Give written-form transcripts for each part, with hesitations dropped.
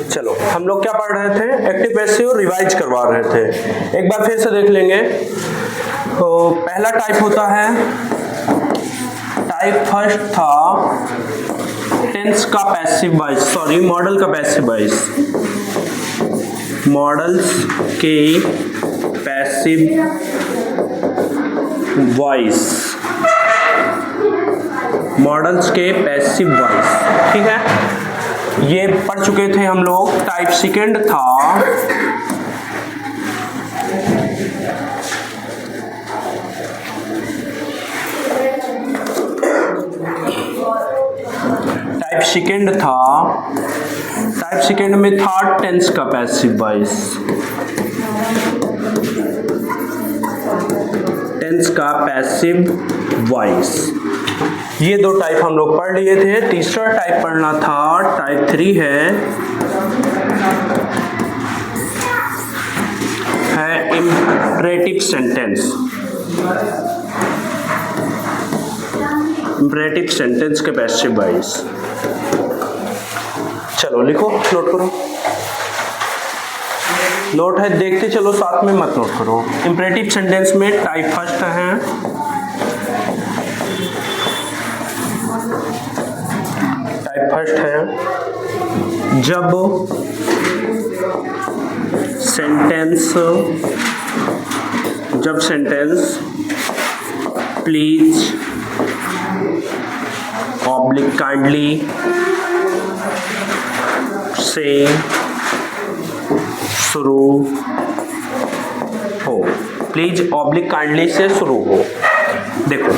चलो हम लोग क्या पढ़ रहे थे, एक्टिव पैसिव रिवाइज करवा रहे थे। एक बार फिर से देख लेंगे। तो पहला टाइप होता है, टाइप फर्स्ट था टेंस का पैसिव वॉइस, सॉरी मॉडल का पैसिव वॉइस, मॉडल्स के पैसिव वॉइस, मॉडल्स के पैसिव वॉइस, ठीक है। ये पढ़ चुके थे हम लोग। टाइप सेकंड था टाइप सेकंड में था टेंस का पैसिव वॉइस, टेंस का पैसिव वॉइस। ये दो टाइप हम लोग पढ़ लिए थे। तीसरा टाइप पढ़ना था, टाइप 3 है इंपरेटिव सेंटेंस, इंपरेटिव सेंटेंस के पैसिव वॉइस। चलो लिखो, नोट करो, नोट है देखते चलो साथ में, मत नोट करो। इंपरेटिव सेंटेंस में टाइप फर्स्ट है, टाइप फर्स्ट है जब सेंटेंस प्लीज ऑब्लिक काइंडली से शुरू हो, प्लीज ऑब्लिक काइंडली से शुरू हो। देखो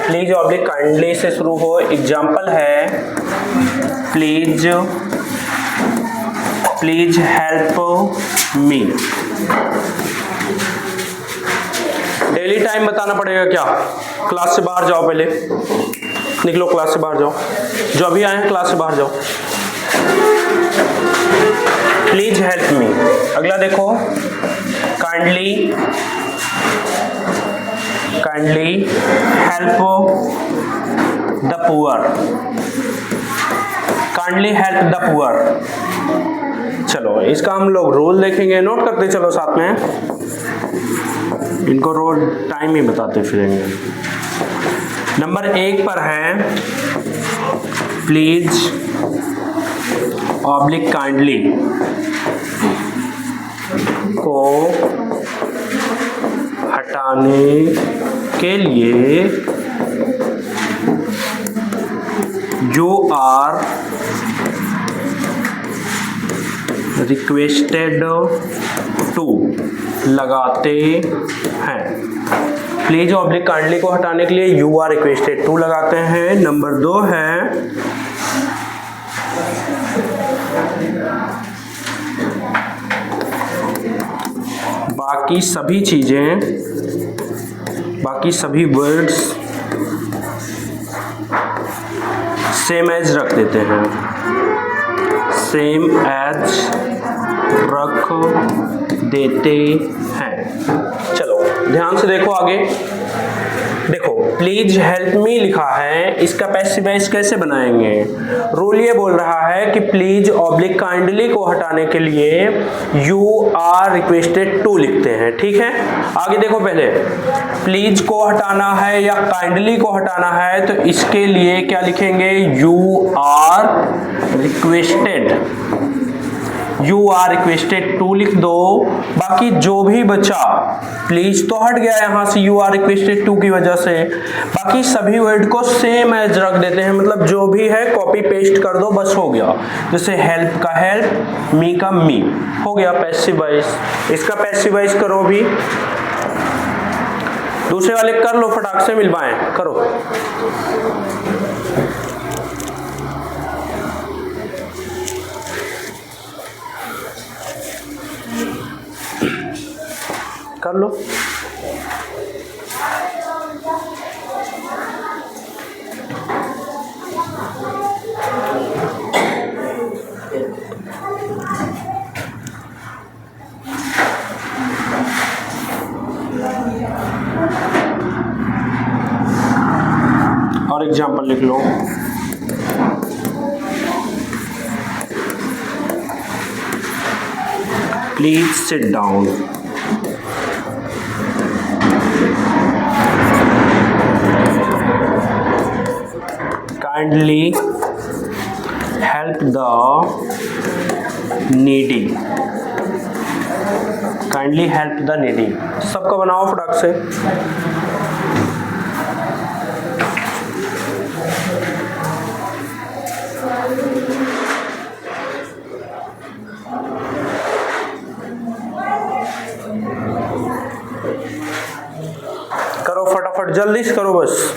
प्लीज ऑब्लिक काइंडली से शुरू हो। एग्जाम्पल है please help me. Daily time बताना पड़ेगा क्या? क्लास से बाहर जाओ, पहले निकलो, क्लास से बाहर जाओ, जो अभी आए हैं क्लास से बाहर जाओ। Please help me. अगला देखो, kindly help the poor, kindly help the poor. चलो इसका हम लोग रूल देखेंगे, नोट करते चलो साथ में, इनको रोज टाइम ही बताते फिरेंगे। नंबर 1 पर है प्लीज ऑब्लिक काइंडली को हटाने के लिए यू आर रिक्वेस्टेड टू लगाते हैं। प्लीज ऑब्लिक काइंडली को हटाने के लिए यू आर रिक्वेस्टेड टू लगाते हैं। नंबर 2 है बाकी सभी चीजें, बाकी सभी वर्ड्स सेम एज रख देते हैं, सेम एज रख देते हैं। चलो ध्यान से देखो आगे, देखो प्लीज हेल्प मी लिखा है, इसका पैसिव वॉइस कैसे बनाएंगे? रूल ये बोल रहा है कि प्लीज ऑब्लिक काइंडली को हटाने के लिए यू आर रिक्वेस्टेड टू लिखते हैं, ठीक है। आगे देखो, पहले प्लीज को हटाना है या काइंडली को हटाना है तो इसके लिए क्या लिखेंगे? यू आर रिक्वेस्टेड टू लिख दो। बाकी जो भी बचा, प्लीज तो हट गया यहां से यू आर रिक्वेस्टेड टू की वजह से, बाकी सभी वर्ड को सेम एज रख देते हैं, मतलब जो भी है कॉपी पेस्ट कर दो, बस हो गया। जैसे हेल्प का हेल्प, मी का मी, हो गया पैसिव वॉइस। इसका पैसिव वॉइस करो भी, दूसरे वाले कर लो, फटाक से मिलवाएं, करो। कर लो। फटाफट लिख लो। Please sit down. Kindly help the needy. Kindly help the needy. सबका बनाओ फटाक से। करो फटाफट, जल्दी से करो बस।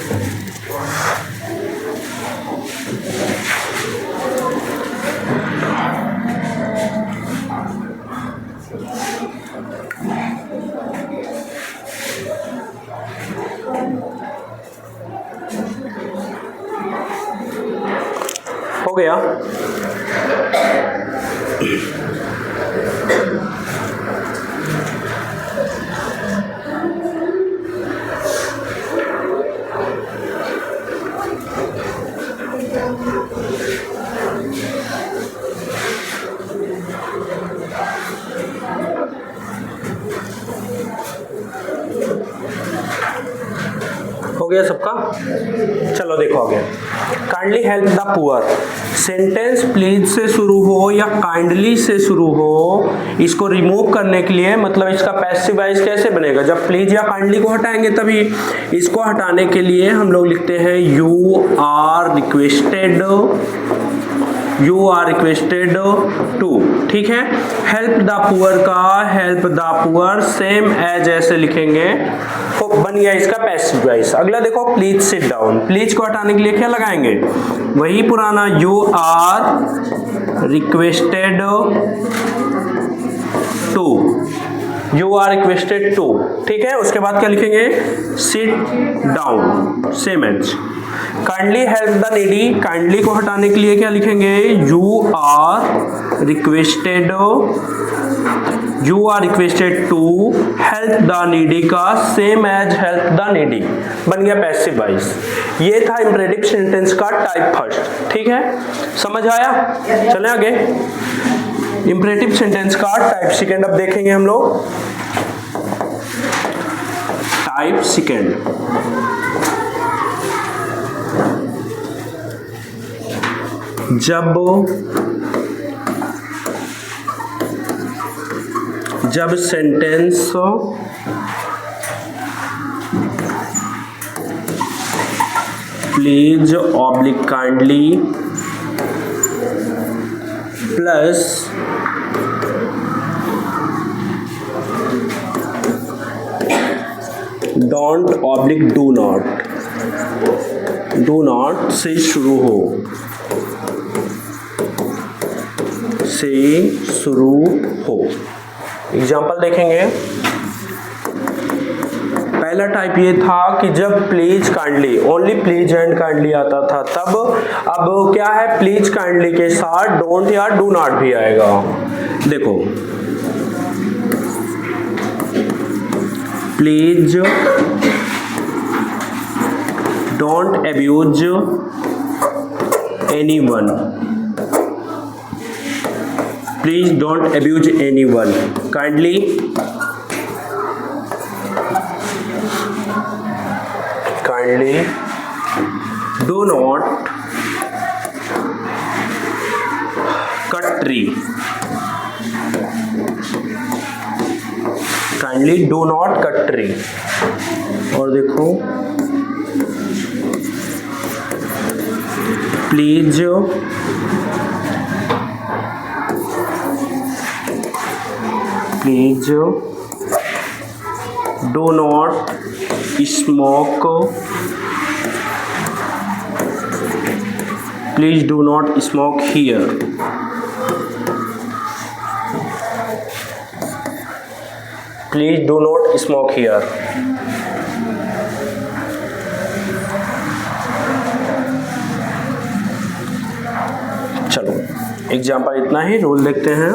हो गया? हो गया सबका? चलो देखो आगे। Kindly help the poor. Sentence please से शुरू हो या काइंडली से शुरू हो, इसको रिमूव करने के लिए, मतलब इसका पैसिव वॉइस कैसे बनेगा? जब प्लीज या काइंडली को हटाएंगे तभी। इसको हटाने के लिए हम लोग लिखते हैं you are requested, you are requested to. ठीक है। हेल्प द पुअर का help the poor same as ऐसे लिखेंगे तो बन गया इसका पैसिव वॉइस। अगला देखो प्लीज सिट डाउन। प्लीज को हटाने के लिए क्या लगाएंगे? वही पुराना you are requested to, you are requested to. ठीक है। उसके बाद क्या लिखेंगे? Sit down, same as. Kindly help the needy. Kindly को हटाने के लिए क्या लिखेंगे? You are requested, you are requested to help the needy का same as help the needy. बन गया पैसिव वॉइस। ये था इंपरेटिव सेंटेंस का टाइप फर्स्ट। ठीक है, समझ आया? चलें आगे। इंपरेटिव सेंटेंस का टाइप सेकेंड अब देखेंगे हम लोग। Type second. जब sentence please oblique kindly plus don't oblique do not से शुरू हो, एग्जाम्पल देखेंगे। पहला टाइप ये था कि जब please kindly, only please and kindly आता था तब। अब क्या है? प्लीज काइंडली के साथ डोंट या डू नॉट भी आएगा। देखो, please don't abuse anyone, please don't abuse anyone. Kindly do not cut tree, kindly do not cut tree. और देखो, please do not smoke, please do not smoke here. Please do not smoke here. चलो example इतना ही, rule देखते हैं।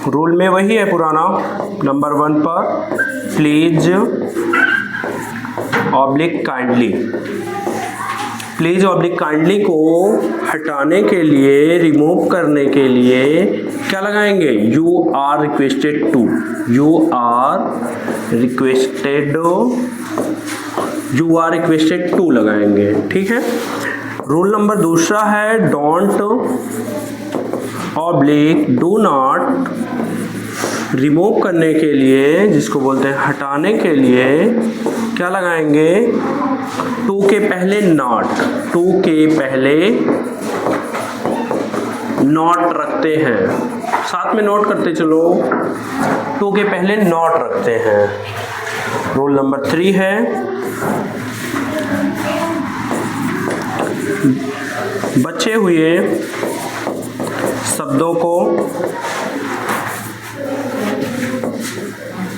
Rule में वही है पुराना, नंबर 1 पर please oblique kindly, please oblique kindly को हटाने के लिए, रिमूव करने के लिए क्या लगाएंगे, you are requested to, you are requested to लगाएंगे। ठीक है। रूल नंबर दूसरा है don't oblique do not, remove करने के लिए, जिसको बोलते हैं हटाने के लिए क्या लगाएंगे, टू के पहले नॉट, टू के पहले नॉट रखते हैं, साथ में नोट करते चलो, टू के पहले नॉट रखते हैं। रूल नंबर 3 है बचे हुए शब्दों को,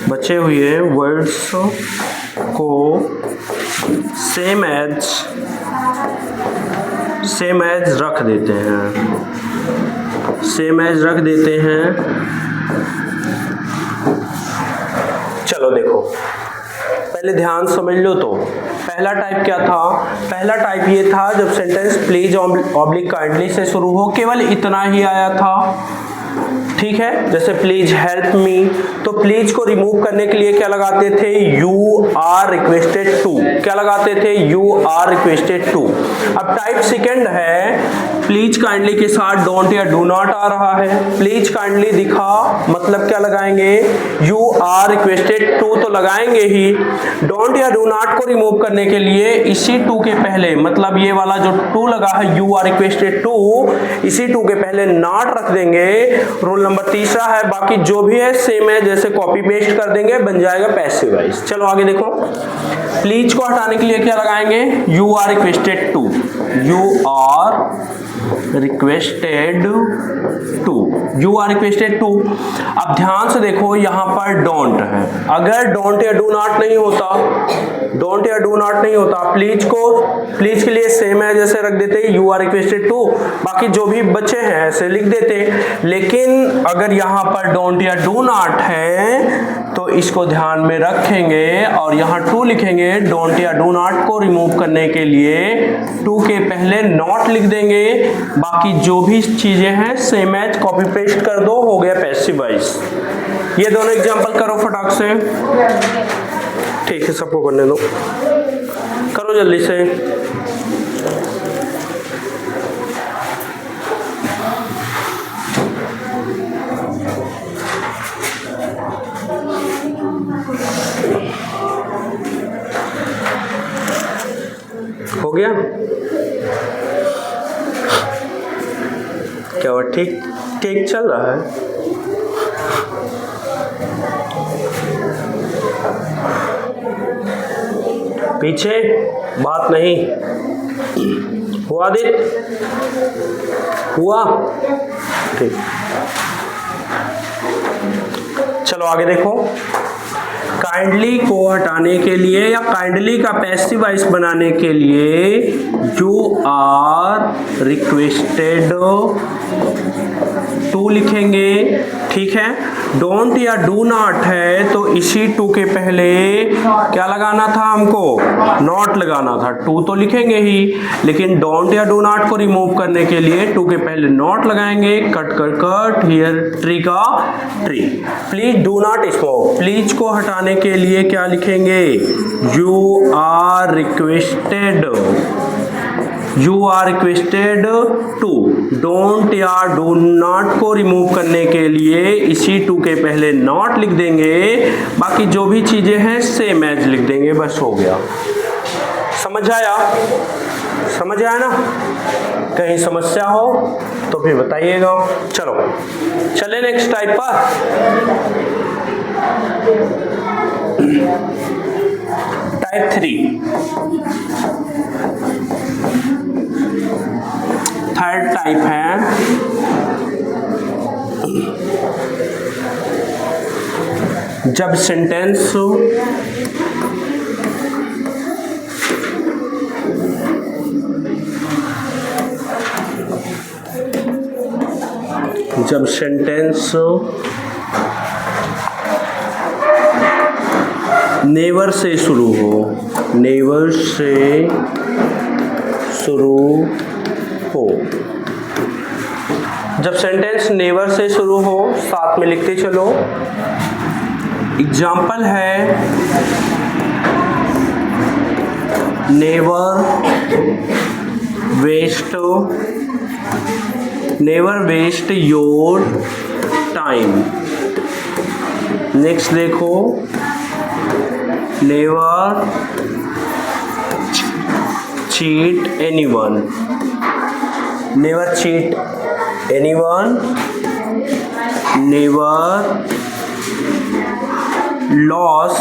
बचे हुए वर्ड्स को सेम एज रख देते हैं, सेम एज रख देते हैं। चलो देखो, पहले ध्यान समझ लो। तो पहला टाइप क्या था, पहला टाइप ये था जब सेंटेंस प्लीज ऑब्लिक काइंडली से शुरू हो, केवल इतना ही आया था। ठीक है, जैसे प्लीज हेल्प मी, तो प्लीज को रिमूव करने के लिए क्या लगाते थे, यू आर रिक्वेस्टेड टू, क्या लगाते थे, यू आर रिक्वेस्टेड टू। अब टाइप सेकंड है प्लीज काइंडली के साथ डोंट या डू नॉट आ रहा है, प्लीज काइंडली दिखा, मतलब क्या लगाएंगे, यू आर रिक्वेस्टेड टू तो लगाएंगे ही। डोंट या डू नॉट को रिमूव करने के लिए इसी टू के पहले, मतलब ये वाला जो टू लगा है यू आर रिक्वेस्टेड टू, इसी टू के पहले नॉट रख देंगे। रूल नंबर तीसरा है बाकी जो भी है सेम है, जैसे कॉपी पेस्ट कर देंगे, बन जाएगा पैसिव वॉइस। चलो आगे देखो, प्लीज को हटाने के लिए क्या लगाएंगे, you are requested to, you are requested to, you are requested to. अब ध्यान से देखो यहां पर डोंट है, अगर डोंट या डू नॉट नहीं होता, डोंट या डू नॉट नहीं होता, प्लीज को, प्लीज के लिए सेम है जैसे रख देते यू आर रिक्वेस्टेड टू, बाकी जो भी बचे हैं ऐसे लिख देते। लेकिन अगर यहां पर डोंट या डू नॉट है तो इसको ध्यान में रखेंगे और यहां टू लिखेंगे। डोंट या डू नॉट को रिमूव करने के लिए टू के पहले नॉट लिख देंगे, बाकी जो भी चीजें हैं सेम एज कॉपी पेस्ट कर दो, हो गया पैसिव वॉइस। ये दोनों एग्जांपल करो फटाक से। ठीक है, सबको करने दो, करो जल्दी से। हो गया क्या, वो ठीक ठीक चल रहा है। पीछे बात नहीं हुआ, दिल हुआ, ठीक। चलो आगे देखो, काइंडली को हटाने के लिए या काइंडली का पैसिव वॉइस बनाने के लिए यू आर रिक्वेस्टेड टू लिखेंगे। ठीक है, डोंट या डू नॉट है तो इसी टू के पहले क्या लगाना था, हमको नॉट लगाना था, टू तो लिखेंगे ही, लेकिन डोंट या डू नॉट को रिमूव करने के लिए टू के पहले नॉट लगाएंगे। कट कर कट, हियर ट्री का tree. Please do not smoke, please को हटाने के लिए क्या लिखेंगे, you are requested, you are requested to. Don't या डू नॉट को रिमूव करने के लिए इसी टू के पहले नॉट लिख देंगे, बाकी जो भी चीजें हैं सेम एज लिख देंगे, बस हो गया। समझ आया, समझ आया ना? कहीं समस्या हो तो फिर बताइएगा। चलो चले नेक्स्ट टाइप पर। टाइप 3, थर्ड टाइप है जब सेंटेंस नेवर से शुरू हो, नेवर से शुरू हो। जब सेंटेंस नेवर से शुरू हो साथ में लिखते चलो। एग्जाम्पल है never waste your time. Next देखो, never cheat anyone. Never cheat anyone. Never loss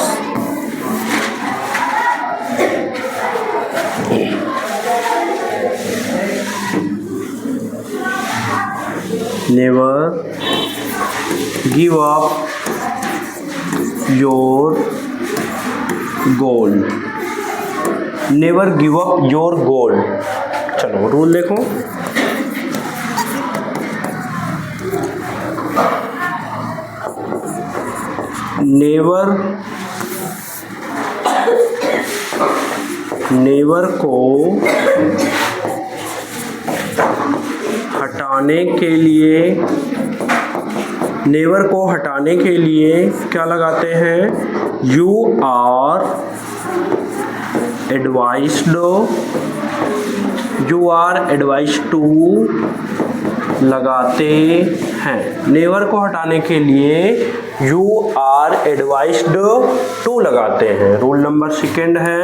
never give up your goal. Never give up your goal. चलो रूल देखो। नेवर को हटाने के लिए क्या लगाते हैं? यू आर एडवाइज्ड टू लगाते हैं। नेवर को हटाने के लिए यू आर एडवाइज्ड टू लगाते हैं। रूल नंबर सेकेंड है,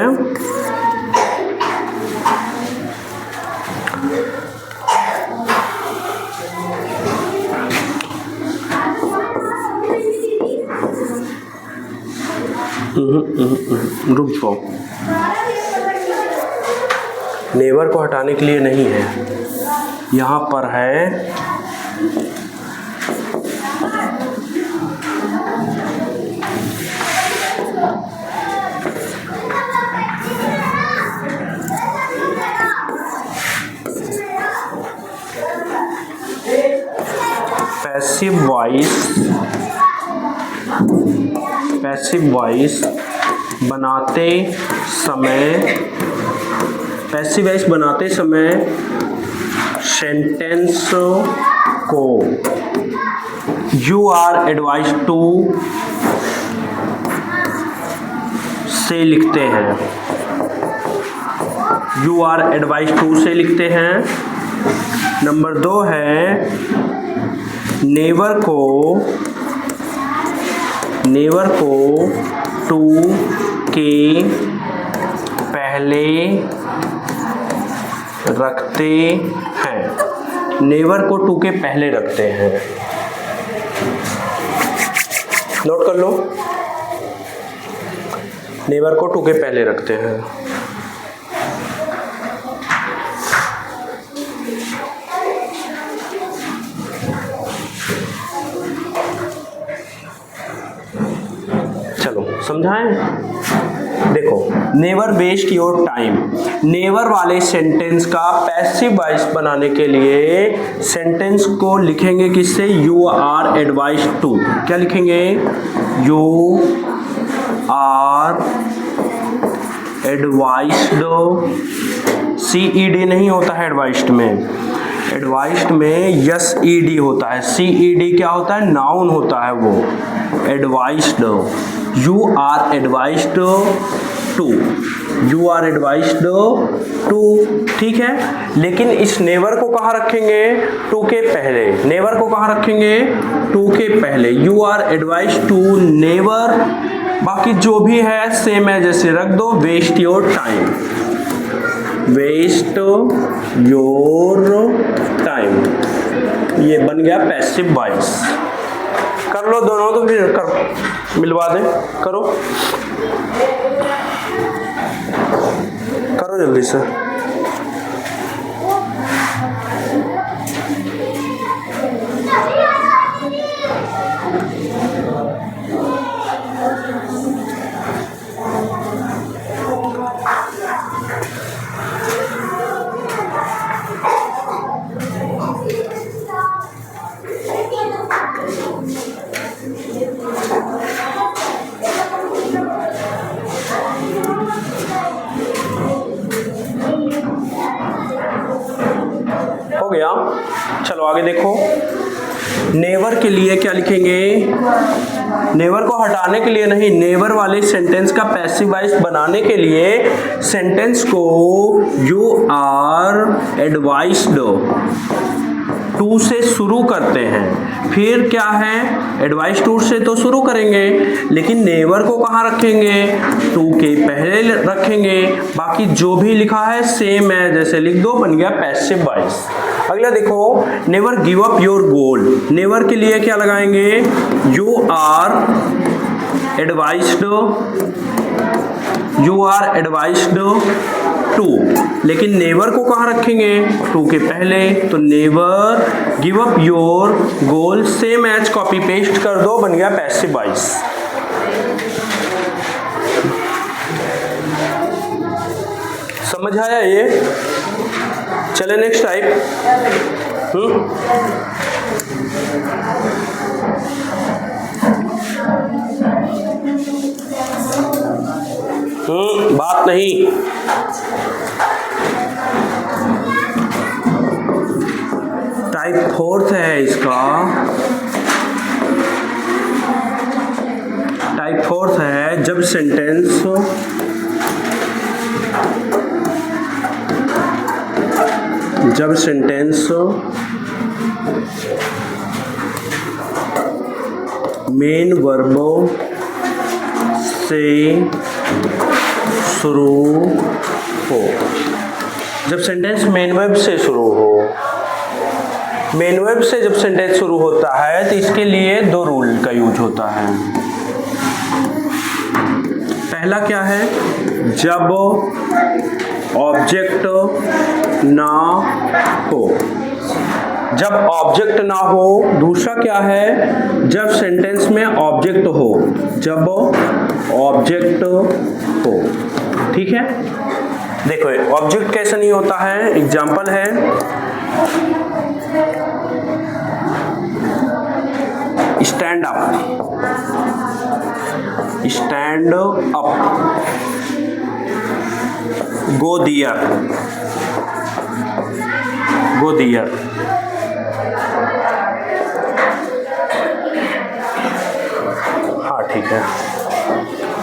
रुक जाओ, नेवर को हटाने के लिए नहीं है, यहाँ पर है पैसिव वॉइस बनाते समय सेंटेंस को यू आर एडवाइज्ड टू से लिखते हैं। यू आर एडवाइज्ड टू से लिखते हैं। नंबर 2 है, नेवर को टू के पहले रखते हैं। नेवर को टू के पहले रखते हैं। नोट कर लो, नेवर को टू के पहले रखते हैं। समझाएं? देखो, never waste your time. Never वाले सेंटेंस का पैसिव वॉइस बनाने के लिए सेंटेंस को लिखेंगे किससे? You are advised to. क्या लिखेंगे? You are advised. CED नहीं होता है एडवाइज्ड में। एडवाइज्ड में SED होता है। CED क्या होता है? नाउन होता है वो। Advised, you are advised to. You are advised to, ठीक है। लेकिन इस नेवर को कहाँ रखेंगे? टू के पहले। नेवर को कहाँ रखेंगे? टू के पहले। You are advised to never. बाकी जो भी है सेम है, जैसे रख दो। Waste your time. Waste your time, ये बन गया पैसिव वॉइस। कर लो दोनों, तो फिर कर मिलवा दे। करो जल्दी से। हो गया। चलो आगे देखो, नेवर के लिए क्या लिखेंगे, नेवर को हटाने के लिए नहीं, नेवर वाले सेंटेंस का पैसिव वॉइस बनाने के लिए सेंटेंस को यू आर एडवाइस्ड टू से शुरू करते हैं। फिर क्या है, एडवाइस टू से तो शुरू करेंगे, लेकिन नेवर को कहाँ रखेंगे, टू के पहले रखेंगे। बाकी जो भी लिखा है सेम है, जैसे लिख दो, बन गया पैसिव वॉइस। अगला देखो, never give up your goal. Never के लिए क्या लगाएंगे, you are advised, you are advised to, लेकिन नेवर को कहाँ रखेंगे, टू के पहले, तो never give up your goal, same as copy paste कर दो, बन गया पैसिव वॉइस। समझ आया ये? चले नेक्स्ट टाइप। बात नहीं, टाइप फोर्थ है इसका, टाइप फोर्थ है जब सेंटेंस मेन वर्बों से शुरू हो। जब सेंटेंस मेन वर्ब से शुरू हो, मेन वर्ब से जब सेंटेंस शुरू होता है तो इसके लिए दो रूल का यूज होता है। पहला क्या है, जब ऑब्जेक्ट ना हो, जब ऑब्जेक्ट ना हो। दूसरा क्या है, जब सेंटेंस में ऑब्जेक्ट हो, जब ऑब्जेक्ट हो। ठीक है, देखो ऑब्जेक्ट कैसे नहीं होता है, एग्जांपल है, स्टैंड अप, स्टैंड अप, गो दियर, गो दियर। हाँ ठीक है,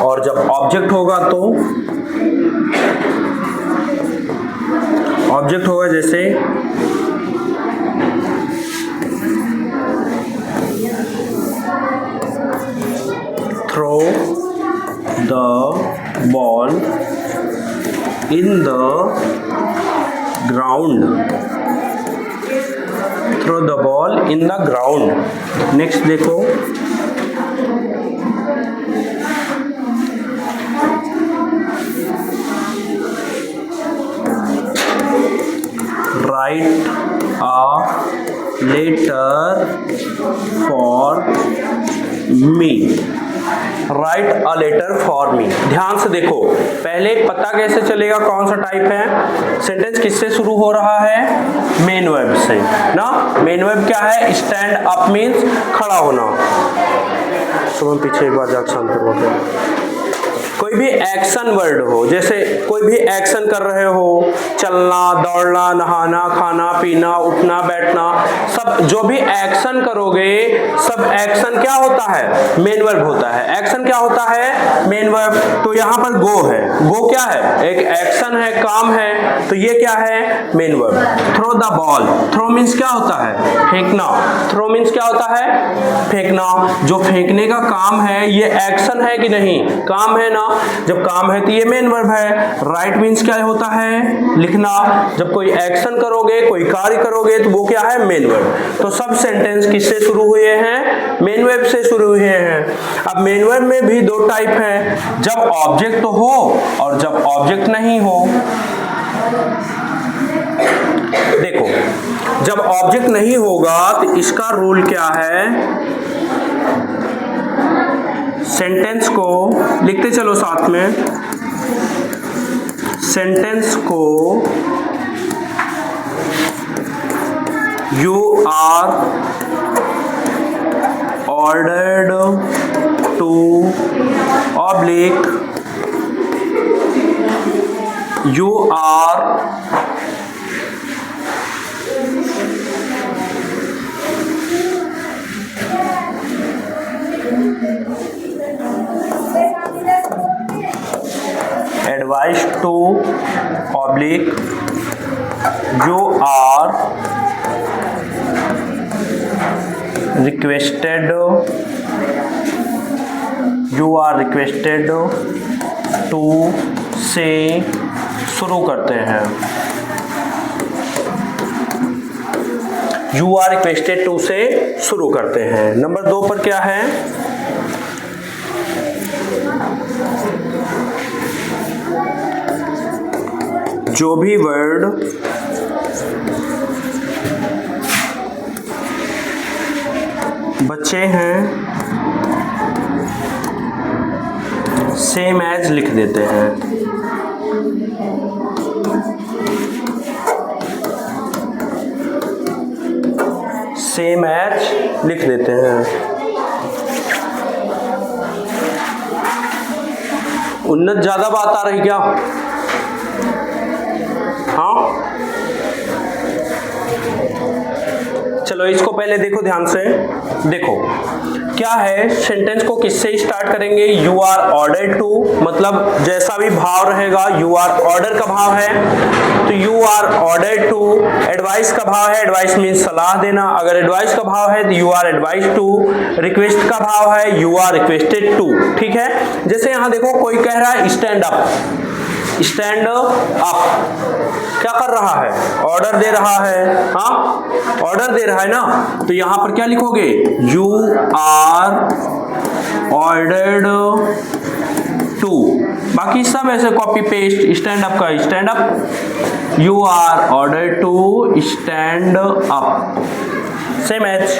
और जब ऑब्जेक्ट होगा तो ऑब्जेक्ट होगा जैसे throw the ball in the ground, throw the ball in the ground. Next देखो, write a letter for me, write a letter for me. ध्यान से देखो, पहले पता कैसे चलेगा कौन सा टाइप है, सेंटेंस किससे शुरू हो रहा है, मेन वर्ब से ना। मेन वर्ब क्या है, स्टैंड अप मीन्स खड़ा होना। सुबह पीछे एक बार जाकर शांत करवा। कोई भी एक्शन वर्ड हो, जैसे कोई भी एक्शन कर रहे हो, चलना, दौड़ना, नहाना, खाना, पीना, उठना, बैठना, सब जो भी एक्शन करोगे, सब एक्शन क्या होता है, मेन वर्ब होता है। एक्शन क्या होता है, मेन वर्ब। तो यहाँ पर गो है, गो क्या है, एक एक्शन है, काम है, तो ये क्या है, main verb. Throw the ball, throw means क्या होता है, फेंकना, थ्रो मीन्स क्या होता है, फेंकना। जो फेंकने का काम है ये एक्शन है कि नहीं, काम है ना, जब काम है तो ये मेन वर्ब है। राइट मीन्स क्या होता है, लिखना। जब कोई एक्शन करोगे, कोई कार्य करोगे तो वो क्या है, मेन वर्ब। तो सब सेंटेंस किससे शुरू हुए हैं, मेन वर्ब से शुरू हुए हैं। अब मेन वर्ब में भी दो टाइप हैं, जब ऑब्जेक्ट हो और जब ऑब्जेक्ट नहीं हो। देखो, जब ऑब्जेक्ट नहीं होगा तो इसका रूल क्या है, सेंटेंस को लिखते चलो साथ में, सेंटेंस को you are ordered to oblique, you are public you are requested to से शुरू करते हैं। यू आर रिक्वेस्टेड टू से शुरू करते हैं। नंबर 2 पर क्या है, जो भी वर्ड बच्चे हैं सेम एज लिख देते हैं। सेम एज लिख देते हैं। उन्नत ज्यादा बात आ रही क्या? हाँ, चलो इसको पहले देखो ध्यान से। देखो क्या है, सेंटेंस को किससे स्टार्ट करेंगे? यू आर ऑर्डर्ड टू, मतलब जैसा भी भाव रहेगा, यू आर ऑर्डर का भाव है तो you are ordered to. Advice का भाव है, एडवाइस मीन्स सलाह देना, अगर एडवाइस का भाव है तो you are advise to. Request का भाव है यू आर रिक्वेस्टेड टू। ठीक है, जैसे यहां देखो कोई कह रहा है स्टैंड अप, स्टैंड अप क्या कर रहा है? ऑर्डर दे रहा है। हाँ, ऑर्डर दे रहा है ना, तो यहां पर क्या लिखोगे? You are ordered to. बाकी सब ऐसे कॉपी पेस्ट। स्टैंड अप का stand up, you are ordered to stand up. Same as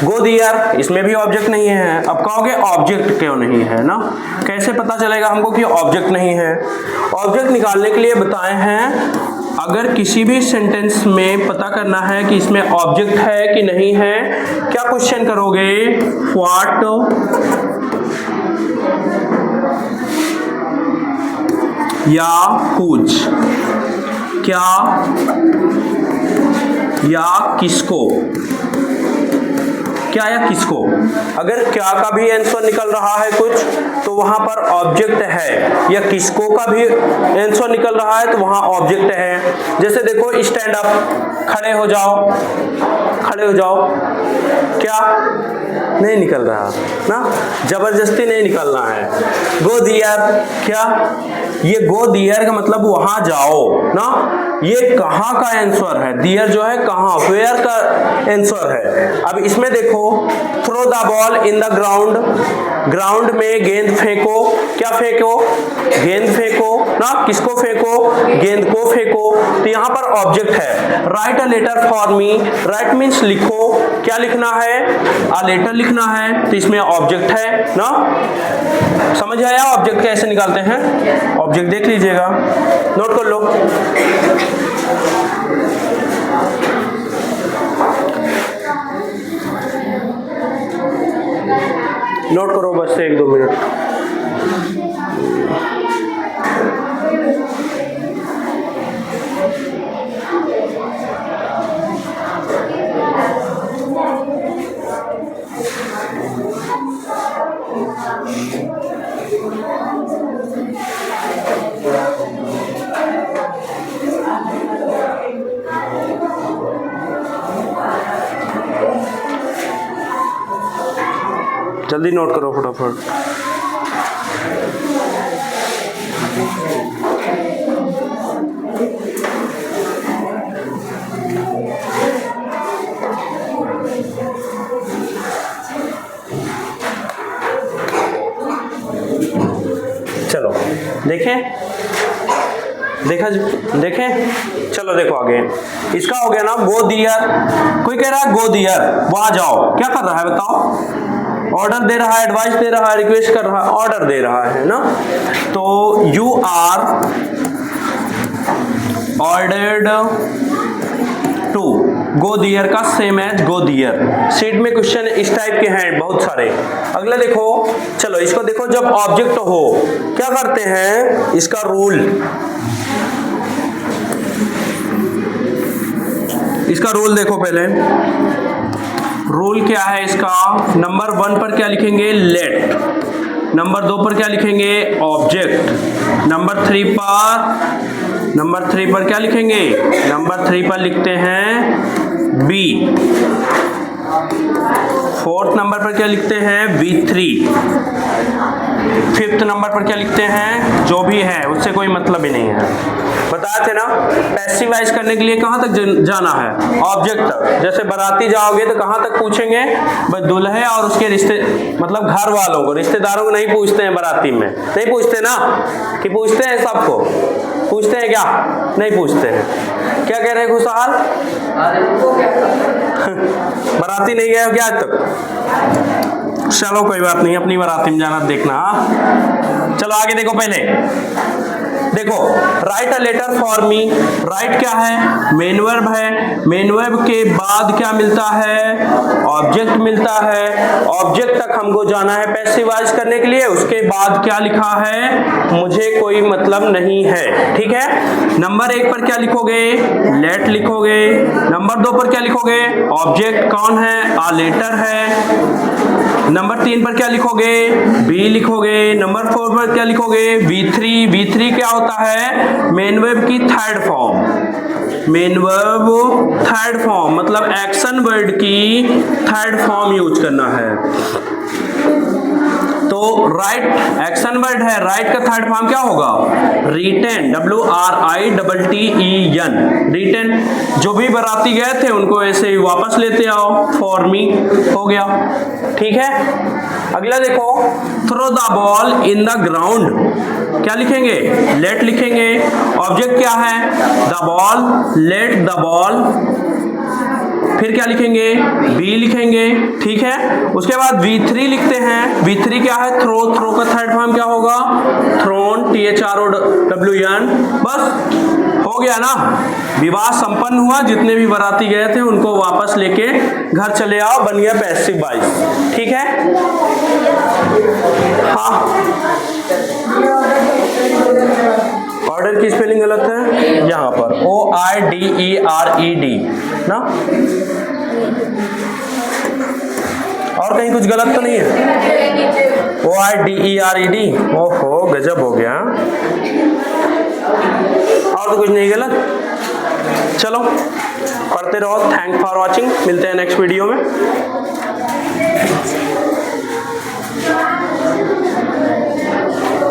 go there, इसमें भी ऑब्जेक्ट नहीं है। अब कहोगे ऑब्जेक्ट क्यों नहीं है ना, कैसे पता चलेगा हमको कि ऑब्जेक्ट नहीं है? ऑब्जेक्ट निकालने के लिए बताए हैं, अगर किसी भी सेंटेंस में पता करना है कि इसमें ऑब्जेक्ट है कि नहीं है, क्या क्वेश्चन करोगे? व्हाट या हुज, क्या या किसको, क्या या किसको। अगर क्या का भी आंसर निकल रहा है कुछ तो वहां पर ऑब्जेक्ट है, या किसको का भी आंसर निकल रहा है तो वहां ऑब्जेक्ट है। जैसे देखो स्टैंड अप, खड़े हो जाओ, खड़े हो जाओ, क्या नहीं निकल रहा ना, जबरदस्ती नहीं निकलना है। गो दियर, क्या ये गो दियर का मतलब वहां जाओ ना, ये कहां का आंसर है? दियर जो है कहां, वेयर का आंसर है। अब इसमें देखो, throw the ball in the ground, ground में गेंद फेंको, क्या फेंको? गेंद फेंको ना, किसको फेंको? गेंद को फेंको। तो यहां पर ऑब्जेक्ट है। Write a letter for me, write means लिखो, क्या लिखना है? अ लेटर लिखना है, तो इसमें ऑब्जेक्ट है ना। समझ आया ऑब्जेक्ट कैसे निकालते हैं? ऑब्जेक्ट देख लीजिएगा, नोट कर लो। नोट करो बस 1-2 मिनट। जल्दी नोट करो फटाफट। चलो देखें, देखा देखें, चलो देखो आगे। इसका हो गया ना गो दियर। कोई कह रहा है गो दियर, वहां जाओ, क्या कर रहा है बताओ? ऑर्डर दे रहा है, एडवाइस दे रहा है, रिक्वेस्ट कर रहा है, ऑर्डर दे रहा है ना। तो यू आर ऑर्डर्ड टू, गो दियर का सेम एज गो दियर। शीट में क्वेश्चन इस टाइप के हैं बहुत सारे। अगला देखो, चलो इसको देखो, जब ऑब्जेक्ट हो क्या करते हैं? इसका रूल, इसका रूल देखो पहले। रूल क्या है इसका? नंबर 1 पर क्या लिखेंगे? लेट। नंबर 2 पर क्या लिखेंगे? ऑब्जेक्ट। नंबर 3 पर नंबर 3 पर क्या लिखेंगे? नंबर 3 पर लिखते हैं बी। 4th नंबर पर क्या लिखते हैं? V3। 5th नंबर पर क्या लिखते हैं? जो भी है उससे कोई मतलब ही नहीं है। बताए थे ना, पैसिवाइज करने के लिए कहाँ तक जाना है? ऑब्जेक्ट तक। जैसे बाराती जाओगे तो कहाँ तक पूछेंगे? बस दूल्हे और उसके रिश्ते, मतलब घर वालों को, रिश्तेदारों को नहीं पूछते हैं बाराती में, नहीं पूछते ना, कि पूछते हैं सबको? पूछते हैं क्या? नहीं पूछते हैं। क्या कह रहे हैं खुशहाल? बाराती नहीं गए हो क्या आज तक? चलो कोई बात नहीं, अपनी बाराती में जाना देखना। चलो आगे देखो, पहले देखो, write a letter for me. Write क्या है? मेन वर्ब है। मेन वर्ब के बाद क्या मिलता है? ऑब्जेक्ट मिलता है। ऑब्जेक्ट तक हमको जाना है पैसिवाइज करने के लिए। उसके बाद क्या लिखा है? मुझे कोई मतलब नहीं है। ठीक है। नंबर 1 पर क्या लिखोगे? लेट लिखोगे। नंबर 2 पर क्या लिखोगे? ऑब्जेक्ट कौन है? आ लेटर है। नंबर 3 पर क्या लिखोगे? बी लिखोगे। नंबर 4 पर क्या लिखोगे? V3। V3 क्या होता है? मेन वर्ब की third form. Main verb third form मतलब एक्शन वर्ड की थर्ड फॉर्म यूज करना है। तो राइट एक्शन वर्ड है, राइट का थर्ड फॉर्म क्या होगा? रिटेन। WRITTEN। रिटेन। जो भी बाराती गए थे उनको ऐसे ही वापस लेते आओ, फॉर मी हो गया। ठीक है। अगला देखो, throw the ball in the ground. क्या लिखेंगे? लेट लिखेंगे। ऑब्जेक्ट क्या है? The ball. Let the ball. फिर क्या लिखेंगे? बी लिखेंगे। ठीक है। उसके बाद V3 लिखते हैं। V3 क्या है? थ्रो। थ्रो का थर्ड फॉर्म क्या होगा? थ्रोन। THROWN। बस हो गया ना, विवाह संपन्न हुआ। जितने भी बाराती गए थे उनको वापस लेके घर चले आओ, बन गया पैसिव वॉइस। ठीक है। हाँ, ऑर्डर की स्पेलिंग गलत है यहाँ पर, OIDERED ना। और कहीं कुछ गलत तो नहीं है? OIDERED। ओहो, गजब हो गया। और तो कुछ नहीं गलत। चलो पढ़ते रहो। Thank for watching. मिलते हैं नेक्स्ट वीडियो में।